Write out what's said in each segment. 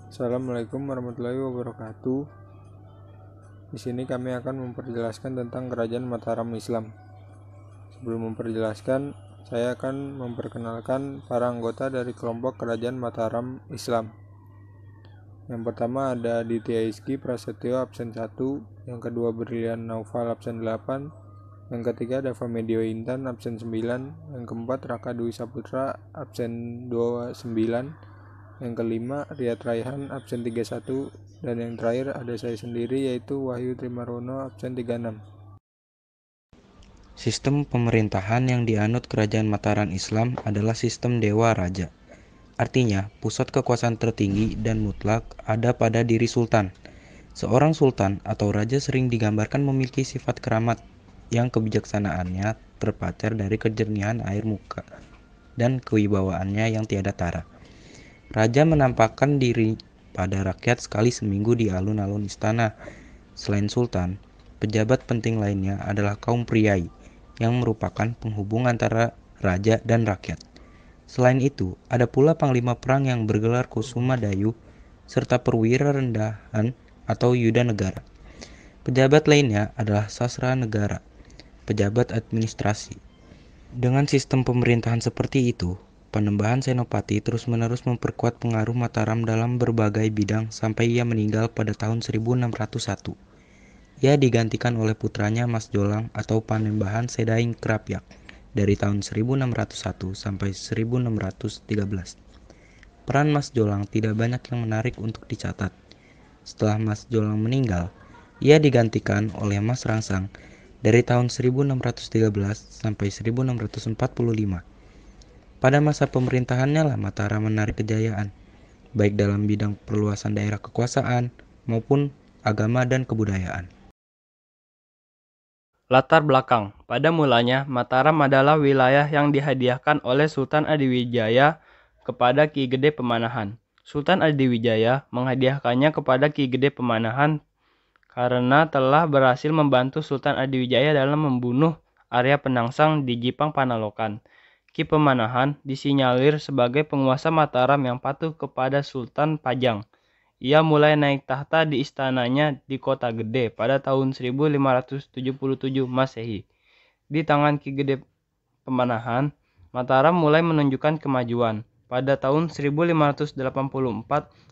Assalamualaikum warahmatullahi wabarakatuh. Di sini kami akan memperjelaskan tentang Kerajaan Mataram Islam. Sebelum memperjelaskan, saya akan memperkenalkan para anggota dari kelompok Kerajaan Mataram Islam. Yang pertama ada Ditya Izky Prasetyo absen 1, yang kedua Brilian Naufal absen 8, yang ketiga Dava Medio Intan absen 9, yang keempat Raka Dwi Saputra absen 29, yang kelima Riyad Raihan absen 31, dan yang terakhir ada saya sendiri yaitu Wahyu Trimarono absen 36. Sistem pemerintahan yang dianut Kerajaan Mataram Islam adalah sistem Dewa Raja. Artinya, pusat kekuasaan tertinggi dan mutlak ada pada diri sultan. Seorang sultan atau raja sering digambarkan memiliki sifat keramat yang kebijaksanaannya terpancar dari kejernihan air muka dan kewibawaannya yang tiada tara. Raja menampakkan diri pada rakyat sekali seminggu di alun-alun istana. Selain sultan, pejabat penting lainnya adalah kaum priai yang merupakan penghubung antara raja dan rakyat. Selain itu, ada pula panglima perang yang bergelar Kusuma Dayu serta perwira rendahan atau yuda negara. Pejabat lainnya adalah sastra negara, pejabat administrasi. Dengan sistem pemerintahan seperti itu, Panembahan Senopati terus-menerus memperkuat pengaruh Mataram dalam berbagai bidang sampai ia meninggal pada tahun 1601. Ia digantikan oleh putranya Mas Jolang atau Panembahan Sedaing Krapyak dari tahun 1601 sampai 1613. Peran Mas Jolang tidak banyak yang menarik untuk dicatat. Setelah Mas Jolang meninggal, ia digantikan oleh Mas Rangsang dari tahun 1613 sampai 1645. Pada masa pemerintahannya lah Mataram menarik kejayaan, baik dalam bidang perluasan daerah kekuasaan maupun agama dan kebudayaan. Latar belakang. Pada mulanya, Mataram adalah wilayah yang dihadiahkan oleh Sultan Adiwijaya kepada Ki Gede Pemanahan. Sultan Adiwijaya menghadiahkannya kepada Ki Gede Pemanahan karena telah berhasil membantu Sultan Adiwijaya dalam membunuh Arya Penangsang di Jipang Panalokan. Ki Pemanahan disinyalir sebagai penguasa Mataram yang patuh kepada Sultan Pajang. Ia mulai naik tahta di istananya di Kota Gede pada tahun 1577 Masehi. Di tangan Ki Gede Pemanahan, Mataram mulai menunjukkan kemajuan. Pada tahun 1584,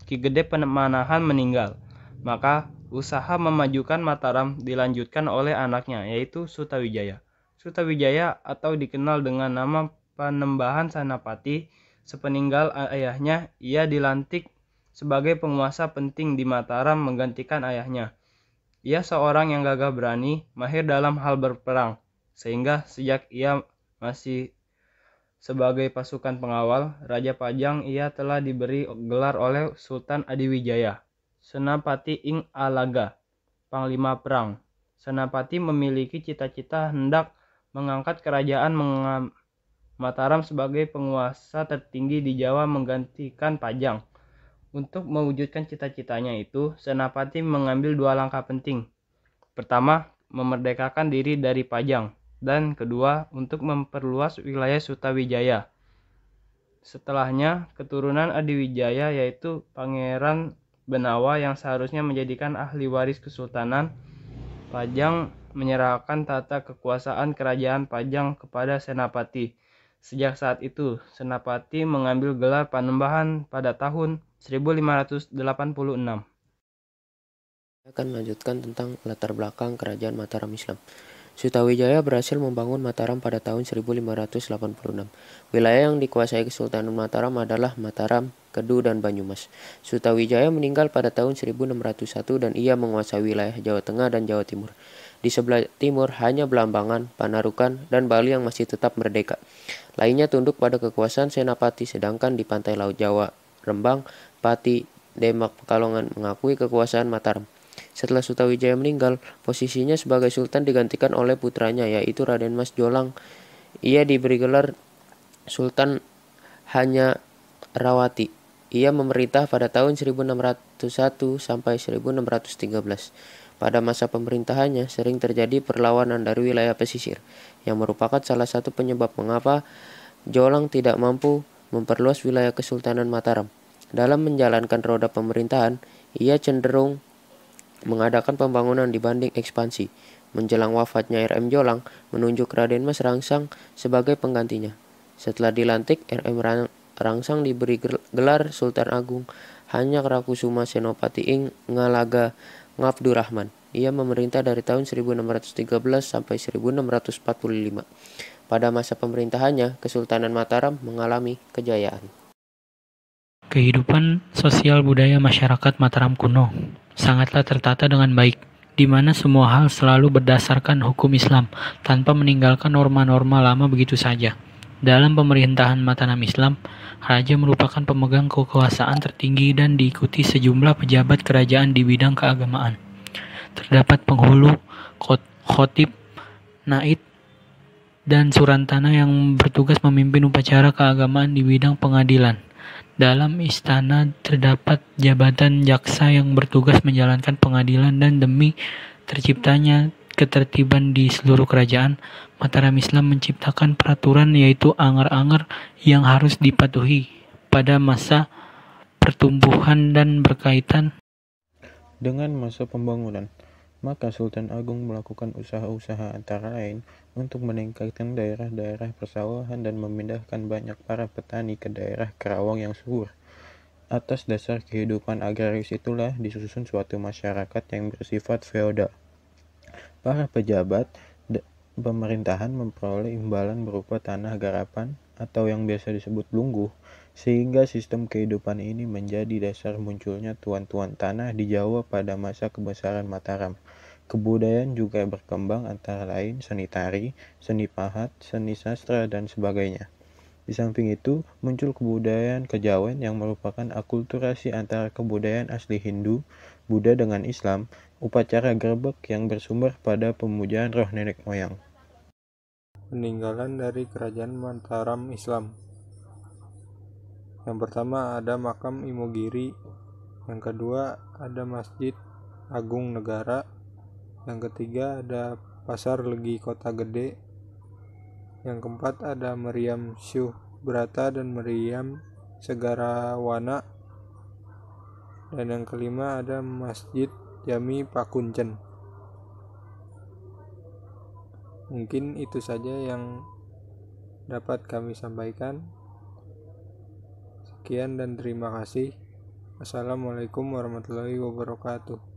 Ki Gede Pemanahan meninggal. Maka usaha memajukan Mataram dilanjutkan oleh anaknya, yaitu Sutawijaya. Sutawijaya atau dikenal dengan nama Panembahan Senapati, sepeninggal ayahnya, ia dilantik sebagai penguasa penting di Mataram menggantikan ayahnya. Ia seorang yang gagah berani, mahir dalam hal berperang, sehingga sejak ia masih sebagai pasukan pengawal Raja Pajang, ia telah diberi gelar oleh Sultan Adiwijaya, Senapati ing Alaga, Panglima Perang. Senapati memiliki cita-cita hendak mengangkat kerajaan Mataram sebagai penguasa tertinggi di Jawa menggantikan Pajang. Untuk mewujudkan cita-citanya itu, Senapati mengambil dua langkah penting. Pertama, memerdekakan diri dari Pajang, dan kedua, untuk memperluas wilayah Sutawijaya. Setelahnya, keturunan Adiwijaya yaitu Pangeran Benawa yang seharusnya menjadikan ahli waris kesultanan, Pajang menyerahkan tata kekuasaan kerajaan Pajang kepada Senapati. Sejak saat itu, Senapati mengambil gelar Panembahan pada tahun 1586. Saya akan melanjutkan tentang latar belakang Kerajaan Mataram Islam. Sutawijaya berhasil membangun Mataram pada tahun 1586. Wilayah yang dikuasai Kesultanan Mataram adalah Mataram, Kedu, dan Banyumas. Sutawijaya meninggal pada tahun 1601 dan ia menguasai wilayah Jawa Tengah dan Jawa Timur. Di sebelah timur hanya Belambangan, Panarukan, dan Bali yang masih tetap merdeka. Lainnya tunduk pada kekuasaan Senapati, sedangkan di pantai Laut Jawa, Rembang, Pati, Demak, Pekalongan mengakui kekuasaan Mataram. Setelah Sutawijaya meninggal, posisinya sebagai sultan digantikan oleh putranya yaitu Raden Mas Jolang. Ia diberi gelar Sultan Hanya Rawati. Ia memerintah pada tahun 1601 sampai 1613. Pada masa pemerintahannya sering terjadi perlawanan dari wilayah pesisir, yang merupakan salah satu penyebab mengapa Jolang tidak mampu memperluas wilayah Kesultanan Mataram. Dalam menjalankan roda pemerintahan, ia cenderung mengadakan pembangunan dibanding ekspansi. Menjelang wafatnya R.M. Jolang, menunjuk Raden Mas Rangsang sebagai penggantinya. Setelah dilantik, R.M. Rangsang diberi gelar Sultan Agung Hanya Rakusuma Senopati ing Ngalaga Ngabdurrahman. Ia memerintah dari tahun 1613 sampai 1645. Pada masa pemerintahannya, Kesultanan Mataram mengalami kejayaan. Kehidupan sosial budaya masyarakat Mataram kuno sangatlah tertata dengan baik, di mana semua hal selalu berdasarkan hukum Islam, tanpa meninggalkan norma-norma lama begitu saja. Dalam pemerintahan Mataram Islam, raja merupakan pemegang kekuasaan tertinggi dan diikuti sejumlah pejabat kerajaan di bidang keagamaan. Terdapat penghulu, khotib, naid, dan surantana yang bertugas memimpin upacara keagamaan di bidang pengadilan. Dalam istana terdapat jabatan jaksa yang bertugas menjalankan pengadilan, dan demi terciptanya ketertiban di seluruh kerajaan, Mataram Islam menciptakan peraturan yaitu Angar-Angar yang harus dipatuhi pada masa pertumbuhan dan berkaitan dengan masa pembangunan. Maka Sultan Agung melakukan usaha-usaha antara lain untuk meningkatkan daerah-daerah persawahan dan memindahkan banyak para petani ke daerah Kerawang yang subur. Atas dasar kehidupan agraris itulah disusun suatu masyarakat yang bersifat feodal. Para pejabat pemerintahan memperoleh imbalan berupa tanah garapan atau yang biasa disebut lungguh, sehingga sistem kehidupan ini menjadi dasar munculnya tuan-tuan tanah di Jawa pada masa kebesaran Mataram. Kebudayaan juga berkembang antara lain seni tari, seni pahat, seni sastra, dan sebagainya. Di samping itu, muncul kebudayaan kejawen yang merupakan akulturasi antara kebudayaan asli Hindu, Buddha dengan Islam, upacara gerbek yang bersumber pada pemujaan roh nenek moyang. Peninggalan dari Kerajaan Mataram Islam. Yang pertama ada makam Imogiri, yang kedua ada Masjid Agung Negara, yang ketiga ada Pasar Legi Kota Gede, yang keempat ada Meriam Syuh Brata dan Meriam Segarawana, dan yang kelima ada Masjid Jami Pakuncen. Mungkin itu saja yang dapat kami sampaikan. Sekian dan terima kasih. Wassalamualaikum warahmatullahi wabarakatuh.